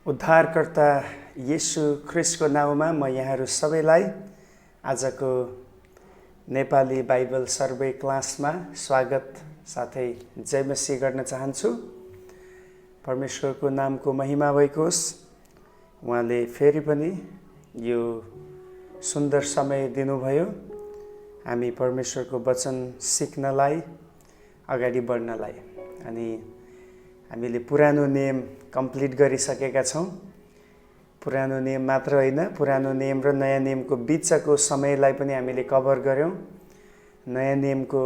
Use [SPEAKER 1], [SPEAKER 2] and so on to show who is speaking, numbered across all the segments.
[SPEAKER 1] उद्धारकर्ता येशू ख्रिस्टको नाउँमा म यहाँहरू सबैलाई आजको नेपाली बाइबल सर्वे क्लासमा स्वागत साथै जय मसीह गर्न चाहन्छु। परमेश्वरको नामको महिमा भएको होस्। उहाँले फेरि पनि यो सुन्दर समय दिनुभयो हामी परमेश्वरको वचन सिक्नलाई, अगाडि बढ्नलाई। अनि हामीले पुरानो नियम कम्प्लिट गरिसकेका छौँ। पुरानो नियम मात्र होइन, पुरानो नियम र नयाँ नियमको बिचको समयलाई पनि हामीले कभर गऱ्यौँ। नयाँ नियमको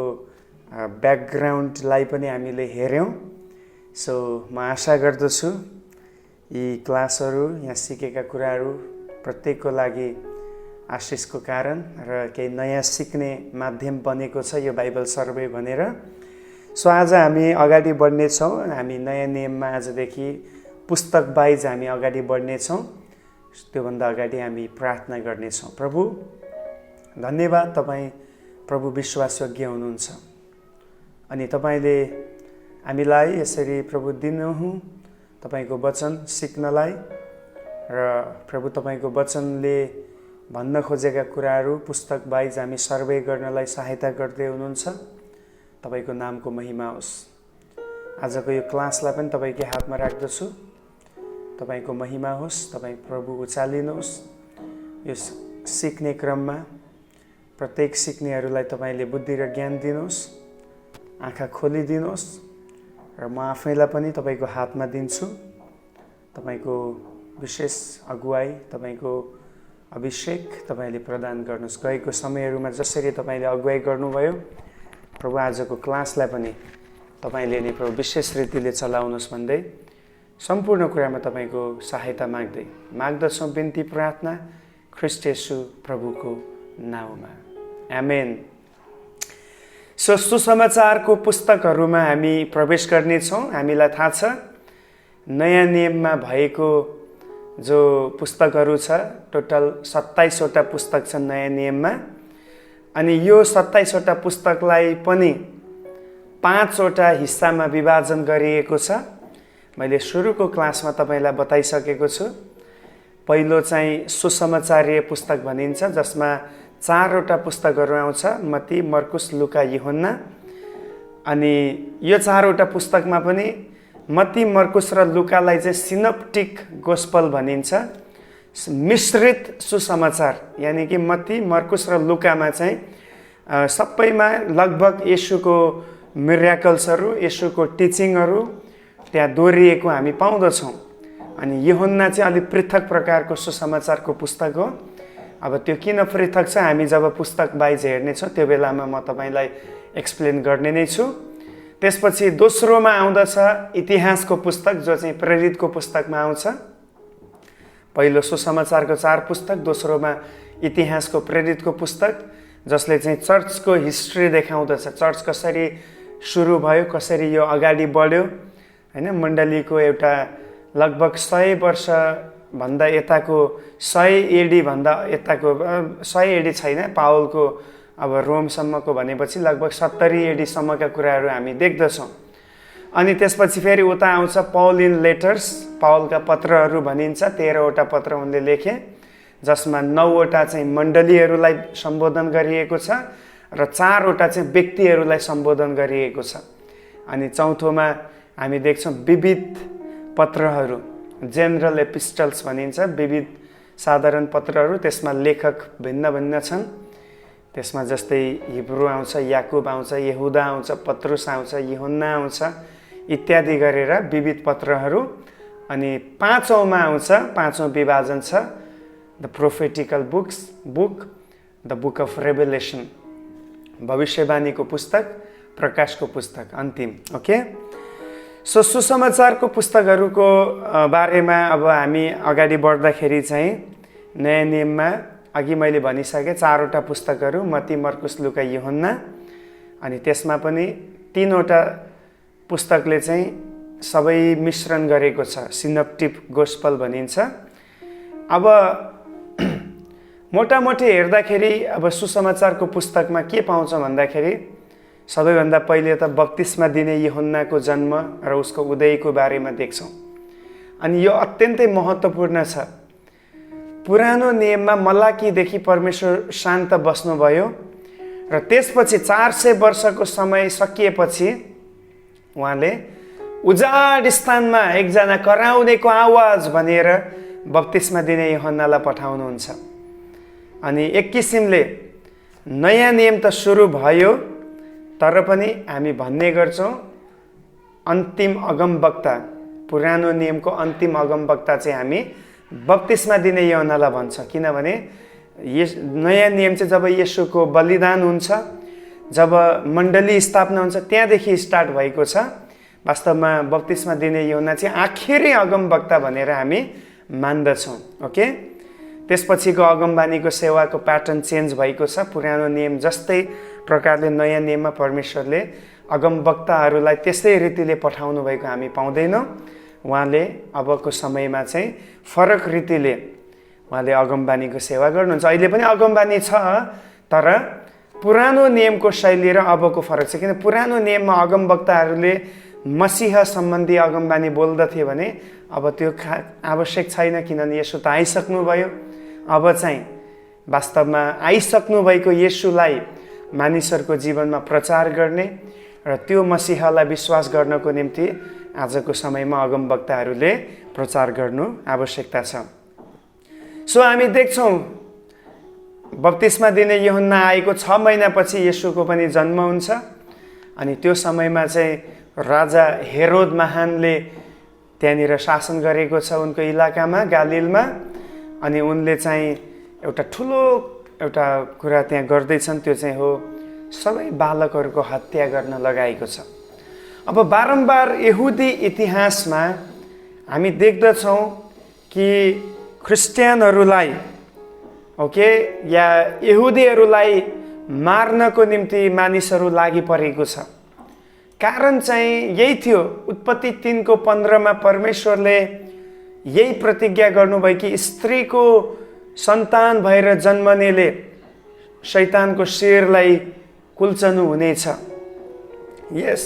[SPEAKER 1] ब्याकग्राउन्डलाई पनि हामीले हेऱ्यौँ। सो म आशा गर्दछु यी क्लासहरू, यहाँ सिकेका कुराहरू प्रत्येकको लागि आशिषको कारण र केही नयाँ सिक्ने माध्यम बनेको छ यो बाइबल सर्वे भनेर। सो आज हामी अगाडि बढ्नेछौँ। हामी नयाँ नियममा आजदेखि पुस्तक वाइज हामी अगाडि बढ्नेछौँ। त्योभन्दा अगाडि हामी प्रार्थना गर्नेछौँ। प्रभु धन्यवाद, तपाईँ प्रभु विश्वासयोग्य हुनुहुन्छ अनि तपाईँले हामीलाई यसरी प्रभु दिनुहुँ तपाईँको वचन सिक्नलाई र प्रभु तपाईँको वचनले भन्न खोजेका कुराहरू पुस्तक वाइज हामी सर्वे गर्नलाई सहायता गर्दै हुनुहुन्छ। तपाईँको नामको महिमा होस्। आजको यो क्लासलाई पनि तपाईँकै हातमा राख्दछु। तपाईँको महिमा होस्, तपाईँ प्रभु उचालिनुहोस्। यो सिक्ने क्रममा प्रत्येक सिक्नेहरूलाई तपाईँले बुद्धि र ज्ञान दिनुहोस्, आँखा खोलिदिनुहोस् र म आफैलाई पनि तपाईँको हातमा दिन्छु। तपाईँको विशेष अगुवाई, तपाईँको अभिषेक तपाईँले प्रदान गर्नुहोस्। गएको समयहरूमा जसरी तपाईँले अगुवाई गर्नुभयो प्रभु आजको क्लासलाई पनि तपाईँले नै प्रभु विशेष रीतिले चलाउनुहोस् भन्दै सम्पूर्ण कुरामा तपाईँको सहायता माग्दछौँ। बिन्ती प्रार्थना ख्रीष्ट येशू प्रभुको नाउँमा, आमेन। सो सुसमाचारको पुस्तकहरूमा हामी प्रवेश गर्नेछौँ। हामीलाई थाहा छ नयाँ नियममा भएको जो पुस्तकहरू छ, टोटल 27वटा पुस्तक छन् नयाँ नियममा। अनि यो 27वटा पुस्तकलाई पनि 5वटा हिस्सामा विभाजन गरिएको छ। मैले सुरुको क्लासमा तपाईँलाई बताइसकेको छु। पहिलो चाहिँ सुसमाचारीय पुस्तक भनिन्छ, जसमा 4वटा पुस्तकहरू आउँछ, मत्ती, मर्कुस, लुका, यूहन्ना। अनि यो 4वटा पुस्तकमा पनि मत्ती, मर्कुस र लुकालाई चाहिँ सिनोप्टिक गोस्पल भनिन्छ, मिश्रित सुसमाचार। यानि कि मत्ती, मर्कुस र लुकामा चाहिँ सबैमा लगभग येशूको मिराकल्सहरू, येशूको टिचिङहरू त्यहाँ दोहोरिएको हामी पाउँदछौँ। अनि यूहन्ना चाहिँ अलिक पृथक प्रकारको सुसमाचारको पुस्तक हो। अब त्यो किन पृथक छ, हामी जब पुस्तक वाइज हेर्नेछौँ त्यो बेलामा म तपाईँलाई एक्सप्लेन गर्ने नै छु। त्यसपछि दोस्रोमा आउँदछ इतिहासको पुस्तक, जो चाहिँ प्रेरितको पुस्तकमा आउँछ। पहिलो सुसमाचारको 4 पुस्तक, दोस्रोमा इतिहासको प्रेरितको पुस्तक, जसले चाहिँ चर्चको हिस्ट्री देखाउँदछ। चर्च कसरी सुरु भयो, कसरी यो अगाडि बढ्यो, हैन। मण्डलीको एउटा लगभग 100 वर्षभन्दा यताको, 100 एडी भन्दा यताको, 100 एडी छैन, पावलको अब रोमसम्मको भनेपछि लगभग 70 एडीसम्मका कुराहरू हामी देख्दछौँ। अनि त्यसपछि फेरि उता आउँछ पौलिन लेटर्स, पावलका पत्रहरू भनिन्छ। 13वटा पत्र उनले लेखे, जसमा 9वटा चाहिँ मण्डलीहरूलाई सम्बोधन गरिएको छ र 4वटा चाहिँ व्यक्तिहरूलाई सम्बोधन गरिएको छ। अनि चौथोमा हामी देख्छौँ विविध पत्रहरू, जेनरल एपिस्टल्स भनिन्छ, विविध साधारण पत्रहरू। त्यसमा लेखक भिन्न भिन्न छन्। त्यसमा जस्तै हिब्रू आउँछ, याकुब आउँछ, यहुदा आउँछ, पत्रुस आउँछ, यूहन्ना आउँछ इत्यादि गरेर विविध पत्रहरू। अनि 5औँमा आउँछ, 5औँ विभाजन छ the prophetical book, the book of revelation, भविष्यवाणीको पुस्तक, प्रकाशको पुस्तक, अन्तिम। ओके। सो सुसमाचारको पुस्तकहरूको बारेमा अब हामी अगाडि बढ्दाखेरि चाहिँ नयाँ नियममा अघि मैले भनिसकेँ 4वटा पुस्तकहरू, मत्ती, मर्कुस, लुका, यूहन्ना। अनि त्यसमा पनि 3वटा पुस्तकले चाहिँ सबै मिश्रण गरेको छ, सिनोप्टिक गोस्पल भनिन्छ। अब मोटामोटी हेर्दाखेरि अब सुसमाचारको पुस्तकमा के पाउँछ भन्दाखेरि सबैभन्दा पहिले त बप्तिस्मा दिने यूहन्नाको जन्म र उसको उदयको बारेमा देख्छौँ। अनि यो अत्यन्तै महत्त्वपूर्ण छ। पुरानो नियममा मलाकीदेखि परमेश्वर शान्त बस्नुभयो र त्यसपछि 400 वर्षको समय सकिएपछि उहाँले उजाड स्थानमा एकजना कराउनेको आवाज भनेर बप्तिस्मा दिने यूहन्नालाई पठाउनुहुन्छ। अनि एक किसिमले नयाँ नियम त सुरु भयो, तर पनि हामी भन्ने गर्छौँ अन्तिम अगमवक्ता, पुरानो नियमको अन्तिम अगमवक्ता चाहिँ हामी बप्तिस्मा दिने यूहन्नालाई भन्छ। किनभने नयाँ नियम चाहिँ जब येशूको बलिदान हुन्छ, जब मण्डली स्थापना हुन्छ, त्यहाँदेखि स्टार्ट भएको छ। वास्तवमा बप्तिस्मा दिने यूहन्ना चाहिँ आखिरी अगमवक्ता भनेर हामी मान्दछौँ। ओके, त्यसपछिको अगमबानीको सेवाको प्याटर्न चेन्ज भएको छ। पुरानो नियम जस्तै प्रकारले नयाँ नियममा परमेश्वरले अगमवक्ताहरूलाई त्यसै रीतिले पठाउनु भएको हामी पाउँदैनौँ। उहाँले अबको समयमा चाहिँ फरक रीतिले उहाँले अगमबानीको सेवा गर्नुहुन्छ। अहिले पनि अगमबानी छ, तर पुरानो नियमको शैली र अबको फरक छ। किन पुरानो नियममा अगमवक्ताहरूले मसीह सम्बन्धी अगमबानी बोल्दथे भने अब त्यो आवश्यक छैन, किनभने येशू त आइसक्नुभयो। अब चाहिँ वास्तवमा आइसक्नु भएको येशूलाई मानिसहरूको जीवनमा प्रचार गर्ने र त्यो मसीहलाई विश्वास गर्नको निम्ति आजको समयमा अगमवक्ताहरूले प्रचार गर्नु आवश्यकता छ। सो हामी देख्छौँ बप्तिस्मा दिने यूहन्ना आएको 6 महिनापछि येशूको पनि जन्म हुन्छ। अनि त्यो समयमा चाहिँ राजा हेरोद महानले त्यहाँनिर शासन गरेको छ उनको इलाकामा, गालिलमा। अनि उनले चाहिँ एउटा ठुलो एउटा कुरा त्यहाँ गर्दैछन्, त्यो चाहिँ हो सबै बालकहरूको हत्या गर्न लगाएको छ। अब बारम्बार यहुदी इतिहासमा हामी देख्दछौँ कि क्रिस्चियनहरूलाई या यहुदीहरूलाई मार्नको निम्ति मानिसहरू लागि परेको छ। कारण चाहिँ यही थियो, उत्पत्ति 3:15 परमेश्वरले यही प्रतिज्ञा गर्नुभयो कि स्त्रीको सन्तान भएर जन्मनेले शैतानको शिरलाई कुल्चनु हुनेछ। यस,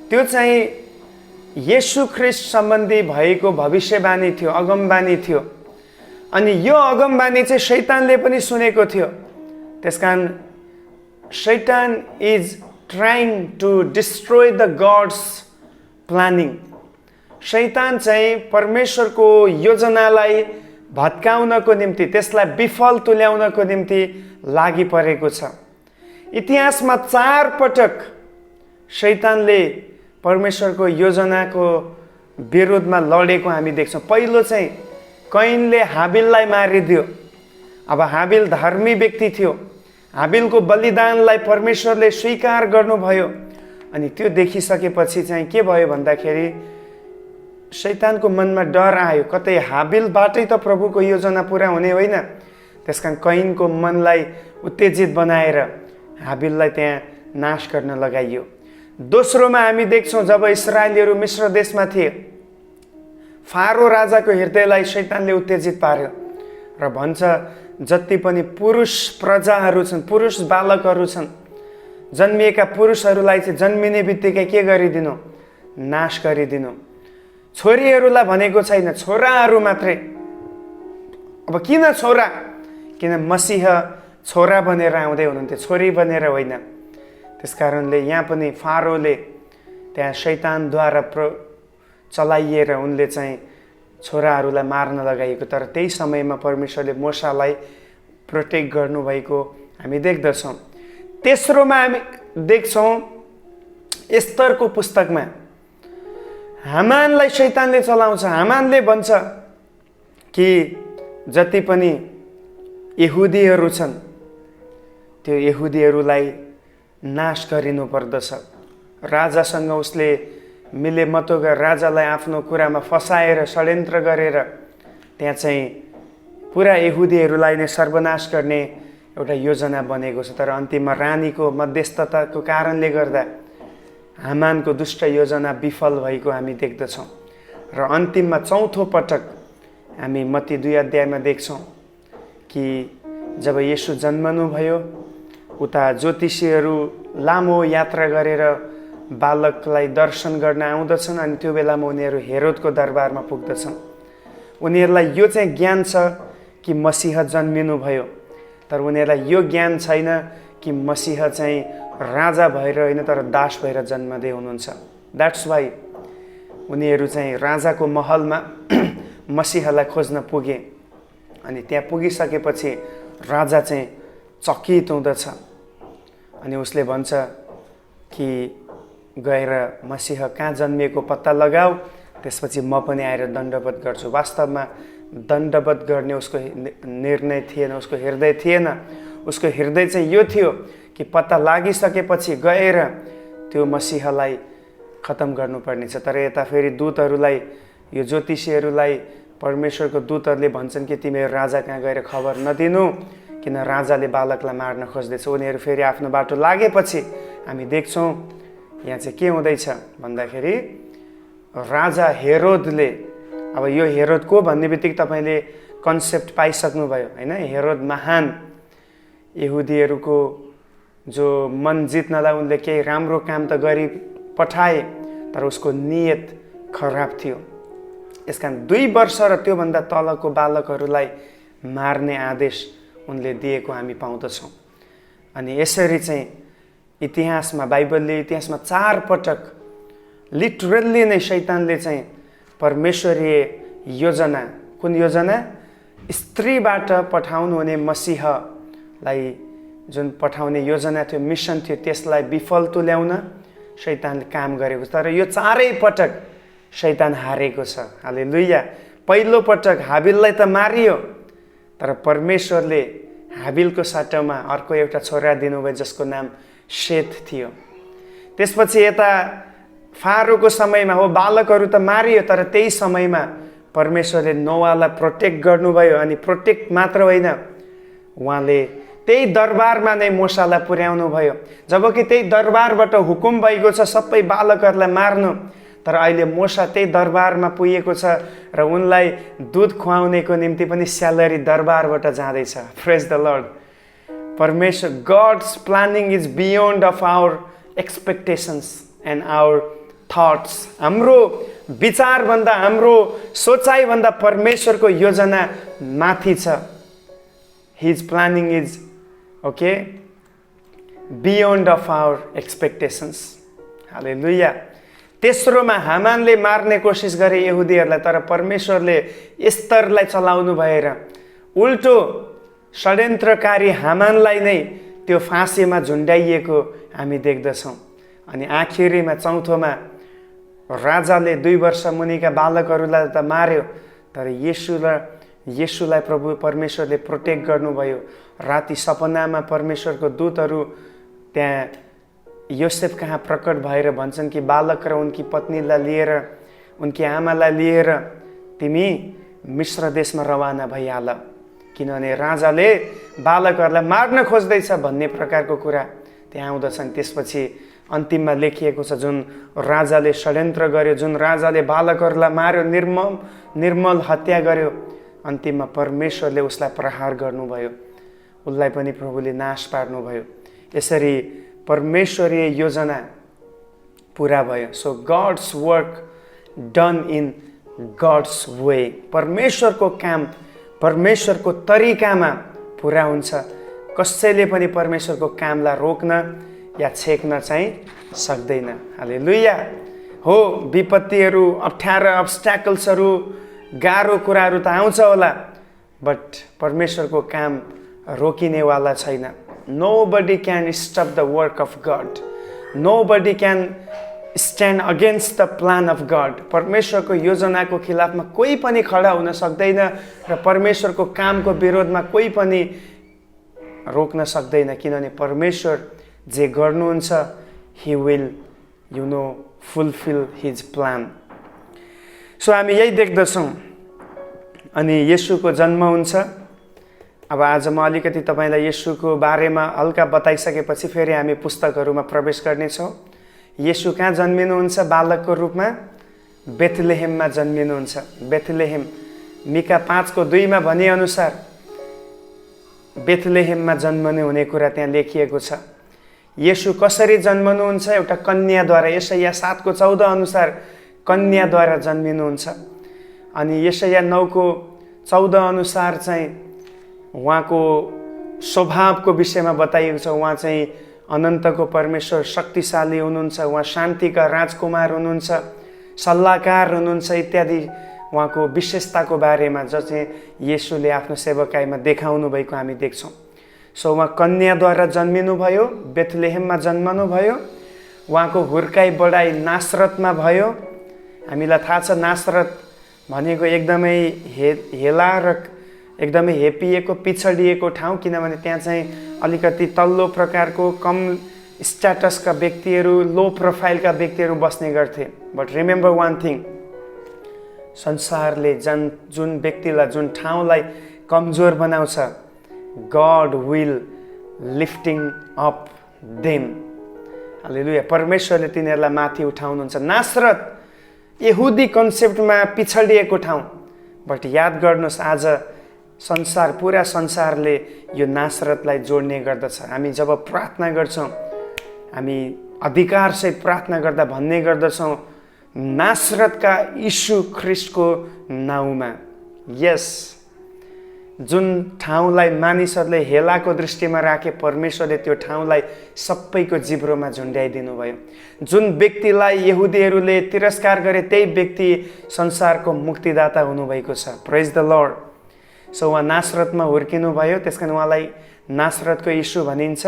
[SPEAKER 1] त्यो चाहिँ येशू ख्रीष्ट सम्बन्धी भएको भविष्यवाणी थियो, अगमबानी थियो। अनि यो अगमबानी चाहिँ शैतानले पनि सुनेको थियो। त्यसकारण शैतान is trying to destroy the God's planning. शैतान चाहिँ परमेश्वरको योजनालाई भत्काउनको निम्ति, त्यसलाई विफल तुल्याउनको निम्ति लागि परेको छ। इतिहासमा 4 पटक शैतानले परमेश्वरको योजनाको विरोधमा लडेको हामी देख्छौँ। पहिलो चाहिँ कैनले हाबिललाई मारिदियो। अब हाबिल धर्मी व्यक्ति थियो, हाबिलको बलिदानलाई परमेश्वरले स्वीकार गर्नुभयो। अनि त्यो देखिसकेपछि चाहिँ के भयो भन्दाखेरि शैतानको मनमा डर आयो, कतै हाबिलबाटै त प्रभुको योजना पुरा हुने होइन। त्यसकारण कैनको मनलाई उत्तेजित बनाएर हाबिललाई त्यहाँ नाश गर्न लगाइयो। दोस्रोमा हामी देख्छौँ जब इस्राएलीहरू मिस्र देशमा थिए, फारो राजाको हृदयलाई शैतानले उत्तेजित पार्यो र भन्छ जति पनि पुरुष प्रजाहरू छन्, पुरुष बालकहरू छन्, जन्मिएका पुरुषहरूलाई चाहिँ जन्मिने बित्तिकै के गरिदिनु, नाश गरिदिनु। छोरीहरूलाई भनेको छैन, छोराहरू मात्रै। अब किन छोरा? किन मसीह छोरा बनेर आउँदै हुनुहुन्थ्यो, छोरी बनेर होइन। त्यसकारणले यहाँ पनि फारोले त्यहाँ शैतानद्वारा चलाइएर उनले चाहिँ छोराहरूलाई मार्न लगाइएको। तर त्यही समयमा परमेश्वरले मूसालाई प्रोटेक्ट गर्नुभएको हामी देख्दछौँ। तेस्रोमा हामी देख्छौँ एस्तरको पुस्तकमा हामानलाई शैतानले चलाउँछ। हामानले भन्छ कि जति पनि यहुदीहरू छन् त्यो यहुदीहरूलाई नाश गरिनु पर्दछ। राजासँग उसले मिलेमतो गरेर राजालाई आफ्नो कुरामा फसाएर षड्यन्त्र गरेर त्यहाँ चाहिँ पुरा यहुदीहरूलाई नै सर्वनाश गर्ने एउटा योजना बनेको छ। तर अन्तिममा रानीको मध्यस्थताको कारणले गर्दा हामानको दुष्ट योजना विफल भएको हामी देख्दछौँ। र अन्तिममा चौथो पटक हामी मत्ती 2 अध्यायमा देख्छौँ कि जब येशू जन्मनुभयो, उता ज्योतिषीहरू लामो यात्रा गरेर बालकलाई दर्शन गर्न आउँदछन् अनि त्यो बेलामा उनीहरू हेरोदको दरबारमा पुग्दछन्। उनीहरूलाई यो चाहिँ ज्ञान छ कि मसीह जन्मिनुभयो, तर उनीहरूलाई यो ज्ञान छैन कि मसीह चाहिँ राजा भएर होइन तर दास भएर जन्मदै हुनुहुन्छ। द्याट्स वाइ उनीहरू चाहिँ राजाको महलमा मसीहलाई खोज्न पुगे। अनि त्यहाँ पुगिसकेपछि राजा चाहिँ चकित हुँदछ अनि उसले भन्छ कि गएर मसीह कहाँ जन्मिएको पत्ता लगाऊ, त्यसपछि म पनि आएर दण्डवत गर्छु। वास्तवमा दण्डवत गर्ने उसको निर्णय थिएन, उसको हृदय थिएन। उसको हृदय चाहिँ यो थियो कि पत्ता लागिसकेपछि गएर त्यो मसीहलाई खतम गर्नुपर्नेछ। तर यता फेरि दूतहरूलाई, यो ज्योतिषीहरूलाई परमेश्वरको दूतहरूले भन्छन् कि तिमीहरू राजा कहाँ गएर खबर नदिनु, किन राजाले बालकलाई मार्न खोज्दैछ। उनीहरू फेरि आफ्नो बाटो लागेपछि हामी देख्छौँ यहाँ चाहिँ के हुँदैछ भन्दाखेरि राजा हेरोदले, अब यो हेरोद को भन्ने बित्तिकै तपाईँले कन्सेप्ट पाइसक्नुभयो होइन। हेरोद महान, यहुदीहरूको जो मन जित्नलाई उनले केही राम्रो काम त गरी पठाए, तर उसको नियत खराब थियो। यसकारण 2 वर्ष र त्योभन्दा तलको बालकहरूलाई मार्ने आदेश उनले दिएको हामी पाउँदछौँ। अनि यसरी चाहिँ इतिहासमा, बाइबलले इतिहासमा 4 पटक लिटरल्ली नै शैतानले चाहिँ परमेश्वरीय योजना, कुन योजना? स्त्रीबाट पठाउनु हुने मसीहलाई जुन पठाउने योजना थियो, मिसन थियो, त्यसलाई विफल तुल्याउन शैतानले काम गरेको छ। तर यो 4 पटक शैतान हारेको छ। हालेलुया। पहिलो पटक हाबिललाई त मारियो, तर परमेश्वरले हाबिलको सट्टामा अर्को एउटा छोरा दिनुभयो जसको नाम शेत थियो। त्यसपछि यता फारोको समयमा हो बालकहरू त मारियो, तर त्यही समयमा परमेश्वरले नोआलाई प्रोटेक्ट गर्नुभयो। अनि प्रोटेक्ट मात्र होइन, उहाँले त्यही दरबारमा नै मूसालाई पुर्याउनु भयो। जबकि त्यही दरबारबाट हुकुम भएको छ सबै बालकहरूलाई मार्नु, तर अहिले मूसा त्यही दरबारमा पुगेको छ र उनलाई दुध खुवाउनेको निम्ति पनि स्यालेरी दरबारबाट जाँदैछ। Praise the Lord. परमेश्वर, God's planning is beyond of our expectations and our thoughts. हाम्रो विचारभन्दा, हाम्रो सोचाइभन्दा परमेश्वरको योजना माथि छ। His planning is beyond of our expectations. Hallelujah. तेस्रोमा हामानले मार्ने कोसिस गरे यहुदीहरूलाई, तर परमेश्वरले स्तरलाई चलाउनु भएर उल्टो षड्यन्त्रकारी हामानलाई नै त्यो फाँसीमा झुन्डाइएको हामी देख्दछौँ। अनि आखिरीमा चौथोमा राजाले 2 वर्ष मुनिका बालकहरूलाई त मार्यो, तर येशूलाई प्रभु परमेश्वरले प्रोटेक्ट गर्नुभयो। राति सपनामा परमेश्वरको दूतहरू त्यहाँ योसेफ कहाँ प्रकट भएर भन्छन् कि बालक र उनकी पत्नीलाई लिएर, उनकी आमालाई लिएर तिमी मिस्र देशमा रवाना भइहाल, किनभने राजाले बालकहरूलाई मार्न खोज्दैछ भन्ने प्रकारको कुरा त्यहाँ आउँदछन्। त्यसपछि अन्तिममा लेखिएको छ जुन राजाले षड्यन्त्र गर्यो, जुन राजाले बालकहरूलाई मार्यो, निर्मल हत्या गर्यो, अन्तिममा परमेश्वरले उसलाई प्रहार गर्नुभयो, उसलाई पनि प्रभुले नाश पार्नुभयो। यसरी परमेश्वरीय योजना पुरा भयो। So God's work done in God's way. परमेश्वरको काम परमेश्वरको तरिकामा पुरा हुन्छ। कसैले पनि परमेश्वरको कामलाई रोक्न या छेक्न चाहिँ सक्दैन। हालेलुया। हो, विपत्तिहरू, अप्ठ्यारा, अब्स्ट्याकल्सहरू, गाह्रो कुराहरू त आउँछ होला, बट परमेश्वरको काम रोकिनेवाला छैन। Nobody can stop the work of God. Nobody can stand against the plan of God. परमेश्वरको योजनाको खिलाफमा कोही पनि खडा हुन सक्दैन र परमेश्वरको कामको विरोधमा कोही पनि रोक्न सक्दैन, किनभने परमेश्वर जे गर्नुहुन्छ, He will, fulfill His plan. So हामी यही देख्दछौँ। अनि येशूको जन्म हुन्छ। अब आज म अलिकति तपाईलाई येशूको बारेमा हल्का बताइसकेपछि फेरि हामी पुस्तकहरूमा प्रवेश गर्नेछौँ। येशू कहाँ जन्मिनुहुन्छ? बालकको रूपमा बेथलेहेममा जन्मिनुहुन्छ। बेथलेहेम, मिका 5:2 भने अनुसार बेथलेहेममा जन्मने हुने कुरा त्यहाँ लेखिएको छ। येशू कसरी जन्मनुहुन्छ? एउटा कन्याद्वारा। यशाया 7:14 अनुसार कन्याद्वारा जन्मिनुहुन्छ। अनि यशाया 9:14 अनुसार चाहिँ उहाँको स्वभावको विषयमा बताइएको छ। उहाँ चाहिँ अनन्तको परमेश्वर, शक्तिशाली हुनुहुन्छ, उहाँ शान्तिका राजकुमार हुनुहुन्छ, सल्लाहकार हुनुहुन्छ इत्यादि उहाँको विशेषताको बारेमा जो चाहिँ येशूले आफ्नो सेवकाईमा देखाउनु भएको हामी देख्छौँ। सो उहाँ कन्याद्वारा जन्मिनुभयो, बेथलेहेममा जन्मनुभयो। उहाँको हुर्काई बढाइ नासरतमा भयो। हामीलाई थाहा छ नासरत भनेको एकदमै हेला र एकदमै हेपिएको पिछडिएको ठाउँ, किनभने त्यहाँ चाहिँ अलिकति तल्लो प्रकारको कम स्ट्याटसका व्यक्तिहरू, लो प्रोफाइलका व्यक्तिहरू बस्ने गर्थे। बट रिमेम्बर वान थिङ, संसारले जुन व्यक्तिलाई, जुन ठाउँलाई कमजोर बनाउँछ, God will lifting up them. Hallelujah. परमेश्वरले तिनीहरूलाई माथि उठाउनुहुन्छ। नासरत यहुदी कन्सेप्टमा पिछडिएको ठाउँ, बट याद गर्नुहोस् आज संसार, पुरा संसारले यो नासरतलाई जोड्ने गर्दछ। हामी जब प्रार्थना गर्छौँ, हामी अधिकारसहित प्रार्थना गर्दा भन्ने गर्दछौँ नासरतका यीशु ख्रिस्टको नाउँमा। यस, जुन ठाउँलाई मानिसहरूले हेलाको दृष्टिमा राखे, परमेश्वरले त्यो ठाउँलाई सबैको जिब्रोमा झुन्ड्याइदिनु भयो। जुन व्यक्तिलाई यहुदीहरूले तिरस्कार गरे, त्यही व्यक्ति संसारको मुक्तिदाता हुनुभएको छ। प्रेज द लर्ड। सो उहाँ नासरतमा हुर्किनु भयो, त्यस कारण उहाँलाई नासरतको यीशु भनिन्छ।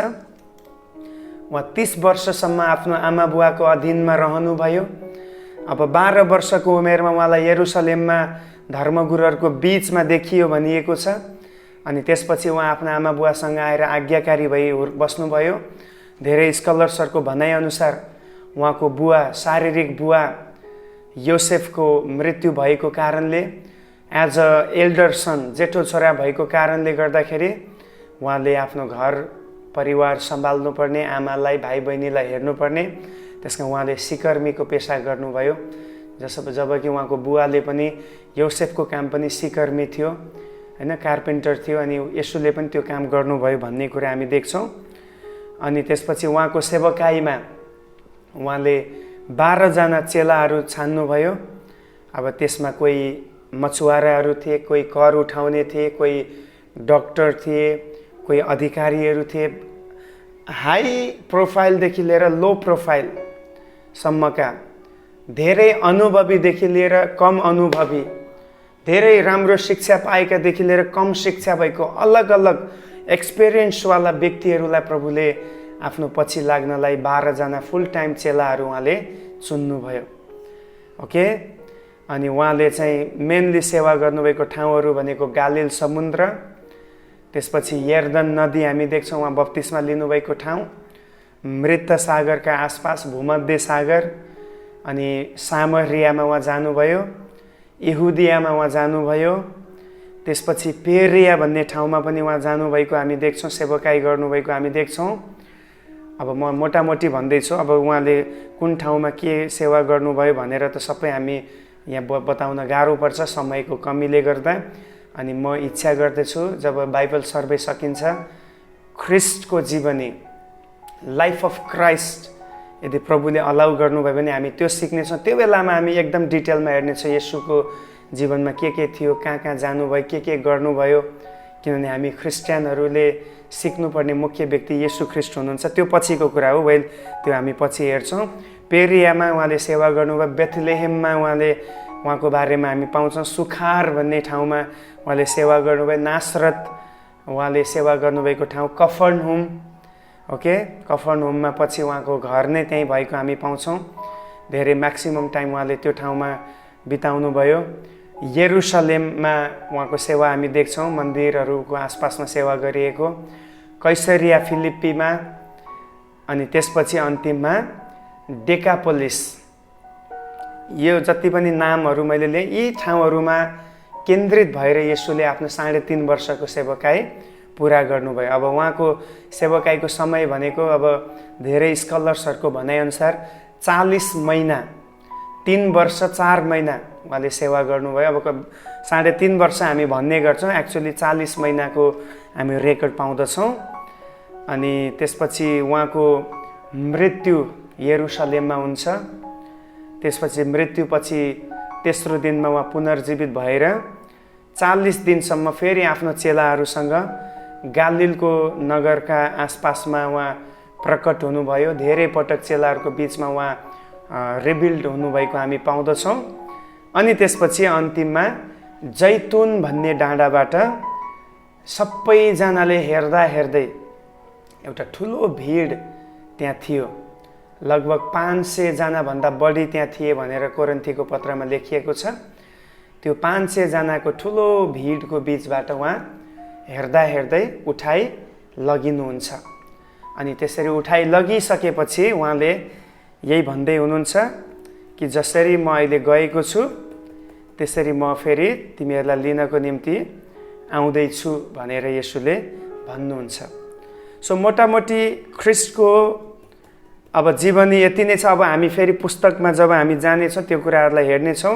[SPEAKER 1] उहाँ 30 वर्षसम्म आफ्नो आमा बुवाको अधीनमा रहनुभयो। अब 12 वर्षको उमेरमा उहाँलाई यरुसलेममा धर्मगुरुहरूको बिचमा देखियो भनिएको छ। अनि त्यसपछि उहाँ आफ्नो आमा बुवासँग आएर आज्ञाकारी भई बस्नुभयो। धेरै स्कलर्सहरूको भनाइअनुसार उहाँको बुवा, शारीरिक बुवा योसेफको मृत्यु भएको कारणले, एज अ एल्डर सन, जेठो छोरा भएको कारणले गर्दाखेरि उहाँले आफ्नो घर परिवार सम्हाल्नुपर्ने, आमालाई भाइ बहिनीलाई हेर्नुपर्ने, त्यसमा उहाँले सिकर्मीको पेसा गर्नुभयो। जबकि उहाँको बुवाले पनि, योसेफको काम पनि सिकर्मी थियो हैन, कार्पेन्टर थियो। अनि येशूले पनि त्यो काम गर्नुभयो भन्ने कुरा हामी देख्छौँ। अनि त्यसपछि उहाँको सेवकाईमा उहाँले 12 जना चेलाहरू छान्नुभयो। अब त्यसमा कोही मछुवाराहरू थिए, कोही कर उठाउने थिए, कोही डक्टर थिए, कोही अधिकारीहरू थिए। हाई प्रोफाइलदेखि लिएर लो प्रोफाइलसम्मका, धेरै अनुभवीदेखि लिएर कम अनुभवी, धेरै राम्रो शिक्षा पाएकादेखि लिएर कम शिक्षा भएको, अलग अलग एक्सपिरियन्सवाला व्यक्तिहरूलाई प्रभुले आफ्नो पछि लाग्नलाई 12 जना फुल टाइम चेलाहरू उहाँले चुन्नुभयो। ओके। अनि उहाँले चाहिँ मेनली सेवा गर्नुभएको ठाउँहरू भनेको गालिल समुद्र, त्यसपछि यर्दन नदी हामी देख्छौँ उहाँ बप्तिस्मा लिनुभएको ठाउँ, मृत सागरका आसपास भूमध्य सागर, अनि सामरियामा उहाँ जानुभयो, यहुदियामा उहाँ जानुभयो, त्यसपछि पेरिया भन्ने ठाउँमा पनि उहाँ जानुभएको हामी देख्छौँ, सेवकाई गर्नुभएको हामी देख्छौँ। अब म मोटामोटी भन्दैछु, अब उहाँले कुन ठाउँमा के सेवा गर्नुभयो भनेर त सबै हामी यहाँ बताउन गाह्रो पर्छ समयको कमीले गर्दा। अनि म इच्छा गर्दछु जब बाइबल सर्वे सकिन्छ, ख्रिस्टको जीवनी, लाइफ अफ क्राइस्ट यदि प्रभुले अलाउ गर्नुभयो भने हामी त्यो सिक्नेछौँ। त्यो बेलामा हामी एकदम डिटेलमा हेर्नेछौँ येशूको जीवनमा के थियो, कहाँ कहाँ जानुभयो, के गर्नुभयो। किनभने हामी क्रिस्चियनहरूले सिक्नुपर्ने मुख्य व्यक्ति येशू ख्रिस्ट हुनुहुन्छ। त्यो पछिको कुरा हो, वेल त्यो हामी पछि हेर्छौँ। पेरियामा उहाँले सेवा गर्नुभयो, बेथलेहेममा उहाँको बारेमा हामी पाउँछौँ। सुखार भन्ने ठाउँमा उहाँले सेवा गर्नुभयो, नासरत उहाँले सेवा गर्नुभएको ठाउँ, कफरनहुम, ओके, कफरनहुममा पछि उहाँको घर नै त्यहीँ भएको हामी पाउँछौँ। धेरै म्याक्सिमम टाइम उहाँले त्यो ठाउँमा बिताउनु भयो। यरुसलेममा उहाँको सेवा हामी देख्छौँ, मन्दिरहरूको आसपासमा सेवा गरिएको। कैसरिया फिलिप्पीमा, अनि त्यसपछि अन्तिममा डेकापोलिस। यो जति पनि नामहरू मैले लिएँ, यी ठाउँहरूमा केन्द्रित भएर येशूले आफ्नो 3.5 वर्षको सेवकाई पुरा गर्नुभयो। अब उहाँको सेवकाईको समय भनेको अब धेरै स्कलर्सहरूको भनाइअनुसार 40 महिना, 3 वर्ष 4 महिना उहाँले सेवा गर्नुभयो। अब 3.5 वर्ष हामी भन्ने गर्छौँ, एक्चुअली 40 महिनाको हामी रेकर्ड पाउँदछौँ। अनि त्यसपछि उहाँको मृत्यु यरुशलेममा हुन्छ। त्यसपछि मृत्युपछि तेस्रो दिनमा उहाँ पुनर्जीवित भएर 40 दिनसम्म फेरि आफ्नो चेलाहरूसँग गालिलको नगरका आसपासमा उहाँ प्रकट हुनुभयो। धेरै पटक चेलाहरूको बिचमा उहाँ रिबिल्ड हुनुभएको हामी पाउँदछौँ। अनि त्यसपछि अन्तिममा जैतुन भन्ने डाँडाबाट सबैजनाले हेर्दा हेर्दै एउटा ठुलो भिड त्यहाँ थियो। लगभग 500 जनाभन्दा बढी त्यहाँ थिए भनेर कोरिन्थीको पत्रमा लेखिएको छ। त्यो 500 जनाको ठुलो भिडको बिचबाट उहाँ हेर्दा हेर्दै उठाइ लगिनुहुन्छ। अनि त्यसरी उठाइ लगिसकेपछि उहाँले यही भन्दै हुनुहुन्छ कि जसरी म अहिले गएको छु त्यसरी म फेरि तिमीहरूलाई लिनको निम्ति आउँदैछु भनेर येशूले भन्नुहुन्छ। सो मोटामोटी ख्रिस्टको अब जीवनी यति नै छ। अब हामी फेरि पुस्तकमा जब हामी जानेछौँ त्यो कुराहरूलाई हेर्नेछौँ।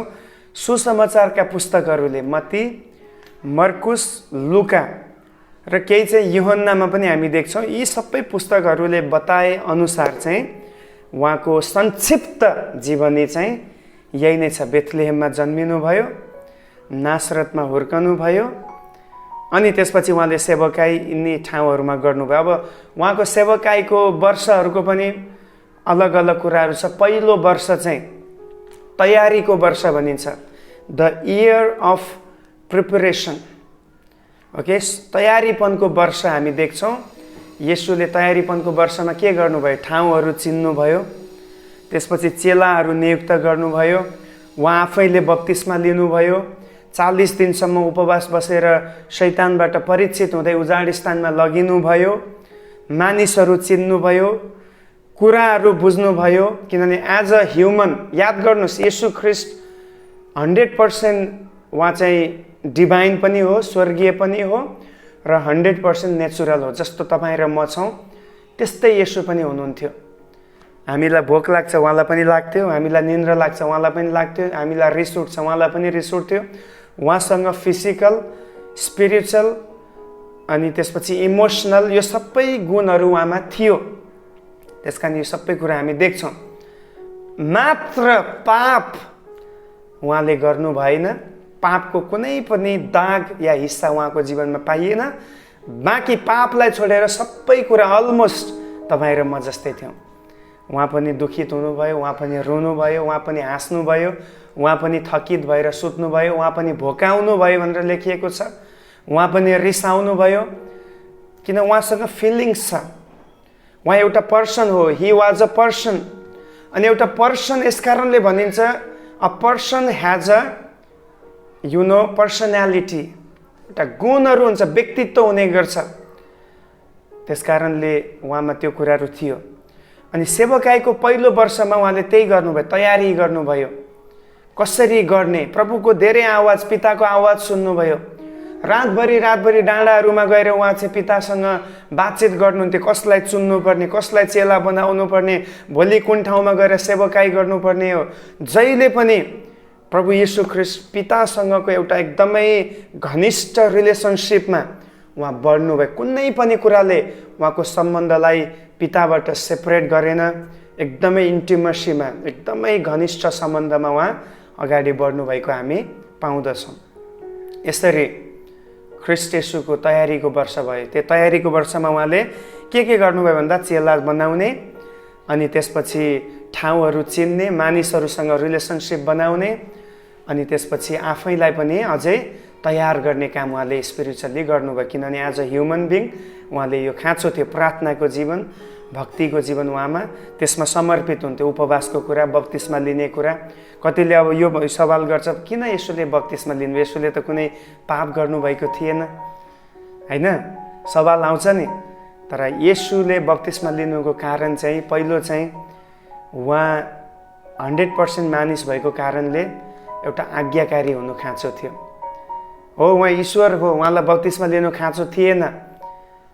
[SPEAKER 1] सुसमाचारका पुस्तकहरूले मत्ती, मर्कुस, लुका र केही चाहिँ यूहन्नामा पनि हामी देख्छौँ। यी सबै पुस्तकहरूले बताए अनुसार चाहिँ उहाँको संक्षिप्त जीवनी चाहिँ यही नै छ। बेथलेहेममा जन्मिनुभयो, नासरतमा हुर्कनुभयो, अनि त्यसपछि उहाँले सेवकाई यिनी ठाउँहरूमा गर्नुभयो। अब उहाँको सेवकाईको वर्षहरूको पनि अलग अलग कुराहरू छ। पहिलो वर्ष चाहिँ तयारीको वर्ष भनिन्छ, the year of preparation. Okay, तयारीपनको वर्ष हामी देख्छौँ। येशूले तयारीपनको वर्षमा के गर्नुभयो? ठाउँहरू चिन्नुभयो, त्यसपछि चेलाहरू नियुक्त गर्नुभयो, उहाँ आफैले बप्तिस्मा लिनुभयो, 40 दिनसम्म उपवास बसेर शैतानबाट परीक्षित हुँदै उजाड स्थानमा लगिनुभयो, मानिसहरू चिन्नुभयो, कुराहरू बुझ्नुभयो। किनभने एज अ ह्युमन याद गर्नुहोस्, येशू ख्रिस्ट 100% उहाँ चाहिँ डिभाइन पनि हो, स्वर्गीय पनि हो र 100% नेचुरल हो। जस्तो तपाईँ र म छौँ त्यस्तै येशू पनि हुनुहुन्थ्यो। हामीलाई भोक लाग्छ उहाँलाई पनि लाग्थ्यो, हामीलाई निन्द्रा लाग्छ उहाँलाई पनि लाग्थ्यो, हामीलाई रिस उठ्छ उहाँलाई पनि रिस उठ्थ्यो। उहाँसँग फिजिकल, स्पिरिचुअल अनि त्यसपछि इमोसनल यो सबै गुणहरू उहाँमा थियो। त्यस कारण यो सबै कुरा हामी देख्छौँ। मात्र पाप उहाँले गर्नु भएन, पापको कुनै पनि दाग या हिस्सा उहाँको जीवनमा पाइएन। बाँकी पापलाई छोडेर सबै कुरा अलमोस्ट तपाईँ र म जस्तै थियौँ। उहाँ पनि दुखित हुनुभयो, उहाँ पनि रुनुभयो, उहाँ पनि हाँस्नुभयो, उहाँ पनि थकित भएर सुत्नुभयो, उहाँ पनि भोकाउनु भयो भनेर लेखिएको छ। उहाँ पनि रिसाउनु भयो, किन उहाँसँग फिलिङ्स छ। उहाँ एउटा पर्सन हो, हि वाज अ पर्सन। अनि एउटा पर्सन यस कारणले भनिन्छ, अ पर्सन ह्याज अ पर्सनालिटी। एउटा गुणहरू हुन्छ, व्यक्तित्व हुने गर्छ। त्यस कारणले उहाँमा त्यो कुराहरू थियो। अनि सेवकाईको पहिलो वर्षमा उहाँले त्यही गर्नुभयो, तयारी गर्नुभयो कसरी गर्ने। प्रभुको धेरै आवाज, पिताको आवाज सुन्नुभयो। रातभरि डाँडाहरूमा गएर उहाँ चाहिँ पितासँग बातचित गर्नुहुन्थ्यो, कसलाई चुन्नुपर्ने, कसलाई चेला बनाउनु पर्ने, भोलि कुन ठाउँमा गएर सेवकाई गर्नुपर्ने हो। जहिले पनि प्रभु येशू ख्रिस्ट पितासँगको एउटा एकदमै घनिष्ठ रिलेसनसिपमा उहाँ बढ्नुभयो। कुनै पनि कुराले उहाँको सम्बन्धलाई पिताबाट सेपरेट गरेन। एकदमै इन्टिमेसीमा, एकदमै घनिष्ठ सम्बन्धमा उहाँ अगाडि बढ्नुभएको हामी पाउँदछौँ। यसरी ख्रिस्ट येशूको तयारीको वर्ष भयो। त्यो तयारीको वर्षमा उहाँले के गर्नुभयो भन्दा चेला बनाउने, अनि त्यसपछि ठाउँहरू चिन्ने, मानिसहरूसँग रिलेसनसिप बनाउने, अनि त्यसपछि आफैलाई पनि अझै तयार गर्ने काम उहाँले स्पिरिचुअली गर्नुभयो। किनभने एज अ ह्युमन बिङ उहाँले यो खाँचो थियो, प्रार्थनाको जीवन, भक्तिको जीवन उहाँमा, त्यसमा समर्पित हुन्थ्यो। उपवासको कुरा, बप्तिस्मा लिने कुरा। कतिले अब यो सवाल गर्छ, किन येशूले बप्तिस्मा लिनु? येशूले त कुनै पाप गर्नुभएको थिएन, होइन? सवाल आउँछ नि। तर येशूले बप्तिस्मा लिनुको कारण चाहिँ पहिलो चाहिँ उहाँ 100% मानिस भएको कारणले एउटा आज्ञाकारी हुनु खाँचो थियो। हो, उहाँ ईश्वर हो, उहाँलाई बप्तिस्मा लिनु खाँचो थिएन,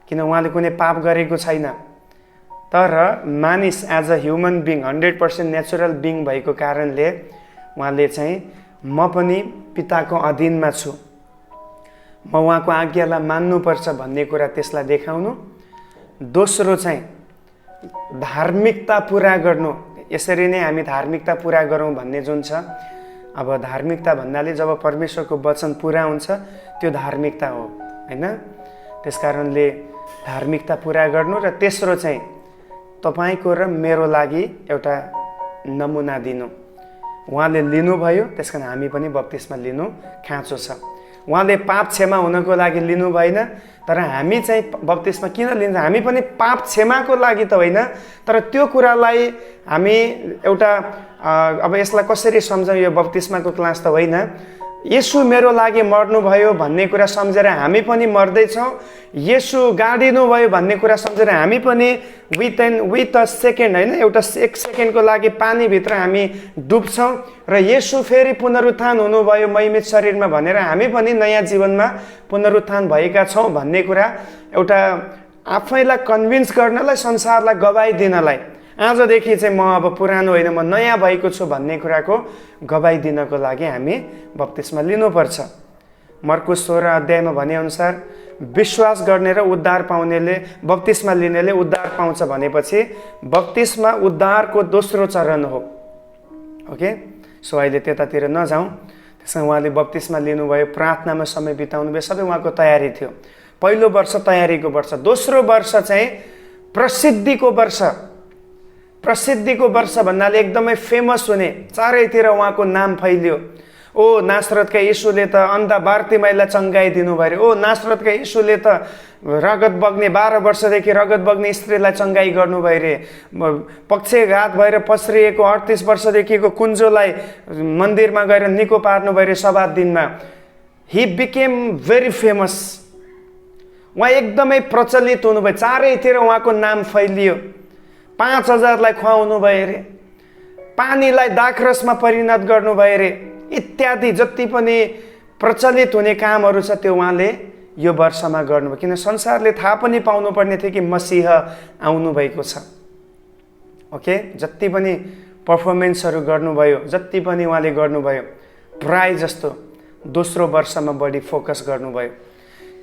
[SPEAKER 1] किन उहाँले कुनै पाप गरेको छैन। तर मानिस as a human being, 100% natural being भएको कारणले उहाँले चाहिँ म पनि पिताको अधीनमा छु, म उहाँको आज्ञालाई मान्नुपर्छ भन्ने कुरा त्यसलाई देखाउनु दोस्रो चाहिँ धार्मिकता पुरा गर्नु। यसरी नै हामी धार्मिकता पुरा गरौँ भन्ने जुन छ, अब धार्मिकता भन्नाले जब परमेश्वरको वचन पुरा हुन्छ त्यो धार्मिकता हो हैन। त्यसकारणले धार्मिकता पुरा गर्नु। र तेस्रो चाहिँ तपाईको र मेरो लागि एउटा नमुना दिनु। उहाँले लिनुभयो, त्यसकारण हामी पनि बप्तिस्मा लिनु खाँचो छ। उहाँले पाप क्षमा हुनको लागि लिनु भएन, तर हामी चाहिँ बप्तिस्मा किन लिन्छ? हामी पनि पाप क्षमाको लागि त होइन, तर त्यो कुरालाई हामी एउटा अब यसलाई कसरी सम्झौँ? यो बप्तिस्माको क्लास त होइन। येशू मेरो लागि मर्नुभयो भन्ने कुरा सम्झेर हामी पनि मर्दैछौँ। येशू गाडिनुभयो भन्ने कुरा सम्झेर हामी पनि विथ अ सेकेन्ड होइन, एउटा एक सेकेन्डको लागि पानीभित्र हामी डुब्छौँ। र येशू फेरि पुनरुत्थान हुनुभयो महिमित शरीरमा भनेर हामी पनि नयाँ जीवनमा पुनरुत्थान भएका छौँ भन्ने कुरा एउटा आफैलाई कन्भिन्स गर्नलाई, संसारलाई गवाई दिनलाई, आजदेखि चाहिँ म अब पुरानो होइन, म नयाँ भएको छु भन्ने कुराको गवाई दिनको लागि हामी बप्तिस्मा लिनुपर्छ। मर्कुस 16 अध्यायमा भनेअनुसार विश्वास गर्ने र उद्धार पाउनेले, बप्तिस्मा लिनेले उद्धार पाउँछ भनेपछि बप्तिस्मा उद्धारको दोस्रो चरण हो। ओके, सो अहिले त्यतातिर नजाउँ। त्यसमा उहाँले बप्तिस्मा लिनुभयो, प्रार्थनामा समय बिताउनु भयो, सबै उहाँको तयारी थियो। पहिलो वर्ष तयारीको वर्ष, दोस्रो वर्ष चाहिँ प्रसिद्धिको वर्ष। प्रसिद्धिको वर्ष भन्नाले एकदमै फेमस हुने, चारैतिर उहाँको नाम फैलियो। ओ नासरतका येशूले त अन्धा बार्तिमाईलाई चङ्गाइदिनु भयो। ओ नासरतका येशूले त रगत बग्ने 12 वर्षदेखि रगत बग्ने स्त्रीलाई चङ्गाई गर्नुभयो रे। पक्षघात भएर पछ्रिएको 38 वर्षदेखिको कुञ्जोलाई मन्दिरमा गएर निको पार्नुभयो रे सब्बात दिनमा। He became very famous. उहाँ एकदमै प्रचलित हुनुभयो, चारैतिर उहाँको नाम फैलियो। 5000लाई खुवाउनु भयो रे, पानीलाई दाखरसमा परिणत गर्नुभयो रे, इत्यादि जति पनि प्रचलित हुने कामहरू छ त्यो उहाँले यो वर्षमा गर्नुभयो। किन संसारले थाहा पनि पाउनु पर्ने थियो कि मसीह आउनु भएको छ। ओके, जति पनि पर्फर्मेन्सहरू गर्नुभयो, जति पनि उहाँले गर्नुभयो, प्राय जस्तो दोस्रो वर्षमा बढी फोकस गर्नुभयो।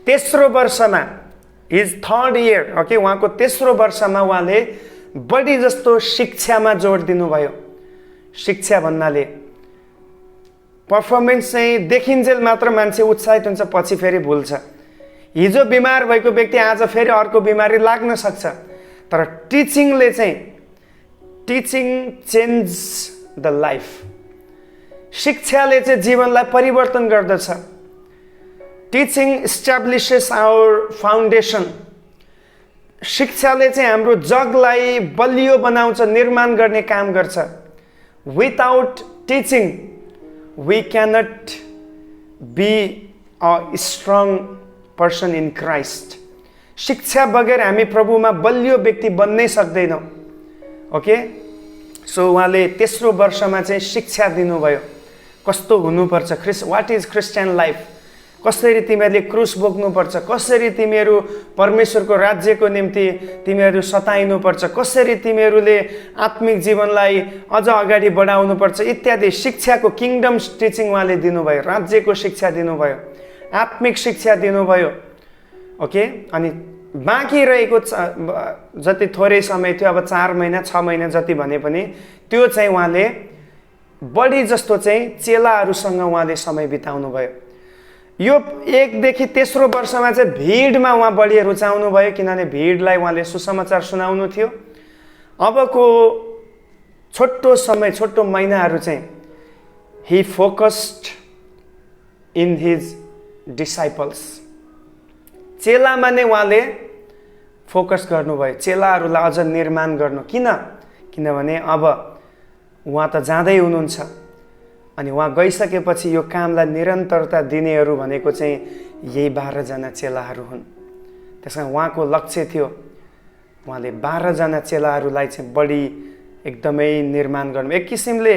[SPEAKER 1] तेस्रो वर्षमा, हिज थर्ड इयर, ओके, उहाँको तेस्रो वर्षमा उहाँले बढी जस्तो शिक्षामा जोड दिनुभयो। शिक्षा भन्नाले पर्फर्मेन्स चाहिँ देखिन्जेल मात्र मान्छे उत्साहित हुन्छ, पछि फेरि भुल्छ। हिजो बिमार भएको व्यक्ति आज फेरि अर्को बिमारी लाग्न सक्छ, तर टिचिङले चाहिँ, टिचिङ चेन्ज द लाइफ। शिक्षाले चाहिँ जीवनलाई परिवर्तन गर्दछ। Teaching establishes our foundation. शिक्षाले चाहिँ हाम्रो जगलाई बलियो बनाउँछ, निर्माण गर्ने काम गर्छ। Without teaching we cannot be a strong person in Christ. शिक्षा बगैर हामी प्रभुमा बलियो व्यक्ति बन्नै सक्दैनौँ। ओके, सो उहाँले तेस्रो वर्षमा चाहिँ शिक्षा दिनुभयो, कस्तो हुनुपर्छ, वाट इज क्रिस्चियन लाइफ, कसरी तिमीहरूले क्रुस बोक्नुपर्छ, कसरी तिमीहरू परमेश्वरको राज्यको निम्ति तिमीहरू सताइनुपर्छ, कसरी तिमीहरूले आत्मिक जीवनलाई अझ अगाडि बढाउनुपर्छ इत्यादि शिक्षाको किङडम टिचिङ उहाँले दिनुभयो। राज्यको शिक्षा दिनुभयो, आत्मिक शिक्षा दिनुभयो। ओके, अनि बाँकी रहेको जति थोरै समय थियो, अब 4 महिना 6 महिना जति भने पनि त्यो चाहिँ उहाँले बढी जस्तो चाहिँ चेलाहरूसँग उहाँले समय बिताउनु भयो। यो 1 देखि तेस्रो वर्षमा चाहिँ भिडमा उहाँ बढी रुचाउनु भयो, किनभने भिडलाई उहाँले सुसमाचार सुनाउनु थियो। अबको छोटो समय, छोटो महिनाहरू चाहिँ ही फोकस्ड इन हिज डिसाइपल्स। चेलामा नै उहाँले फोकस गर्नुभयो, चेलाहरूलाई अझ निर्माण गर्नु। किनभने अब उहाँ त जाँदै हुनुहुन्छ, अनि उहाँ गइसकेपछि यो कामलाई निरन्तरता दिनेहरू भनेको चाहिँ यही 12 जना चेलाहरू हुन्। त्यसकारण उहाँको लक्ष्य थियो उहाँले 12 जना चेलाहरूलाई चाहिँ बढी एकदमै निर्माण गर्नु। एक किसिमले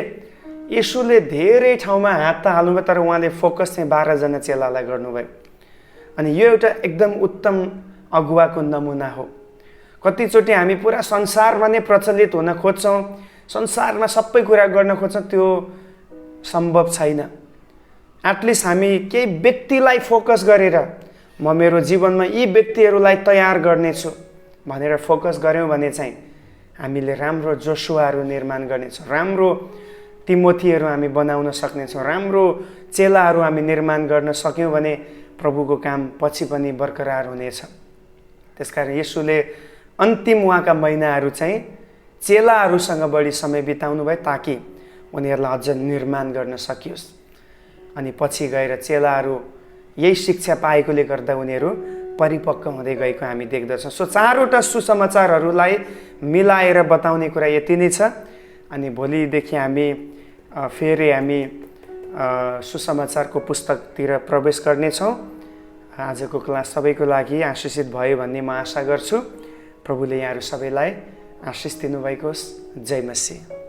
[SPEAKER 1] येशूले धेरै ठाउँमा हात त हाल्नुभयो, तर उहाँले फोकस चाहिँ 12 जना चेलालाई गर्नुभयो। अनि यो एउटा एकदम उत्तम अगुवाको नमुना हो। कतिचोटि हामी पुरा संसारमा नै प्रचलित हुन खोज्छौँ, संसारमा सबै कुरा गर्न खोज्छौँ, त्यो सम्भव छैन। एटलिस्ट हामी केही व्यक्तिलाई फोकस गरेर म मेरो जीवनमा यी व्यक्तिहरूलाई तयार गर्नेछु, भनेर फोकस गऱ्यौँ भने चाहिँ हामीले राम्रो जोसुवाहरू निर्माण गर्नेछौँ, राम्रो तिमोथीहरू हामी बनाउन सक्नेछौँ, राम्रो चेलाहरू हामी निर्माण गर्न सक्यौँ भने प्रभुको काम पछि पनि बरकरार हुनेछ। त्यसकारण येशूले अन्तिम उहाँका महिनाहरू चाहिँ चेलाहरूसँग बढी समय बिताउनु भयो ताकि उनीहरूलाई अझ निर्माण गर्न सकियोस्। अनि पछि गएर चेलाहरू यही शिक्षा पाएकोले गर्दा उनीहरू परिपक्व हुँदै गएको हामी देख्दछौँ। सो चारवटा सुसमाचारहरूलाई मिलाएर बताउने कुरा यति नै छ। अनि भोलिदेखि हामी फेरि हामी सुसमाचारको पुस्तकतिर प्रवेश गर्नेछौँ। आजको क्लास सबैको लागि आशिषित भयो भन्ने म आशा गर्छु। प्रभुले यहाँहरू सबैलाई आशिष दिनुभएको होस्। जय मसीह।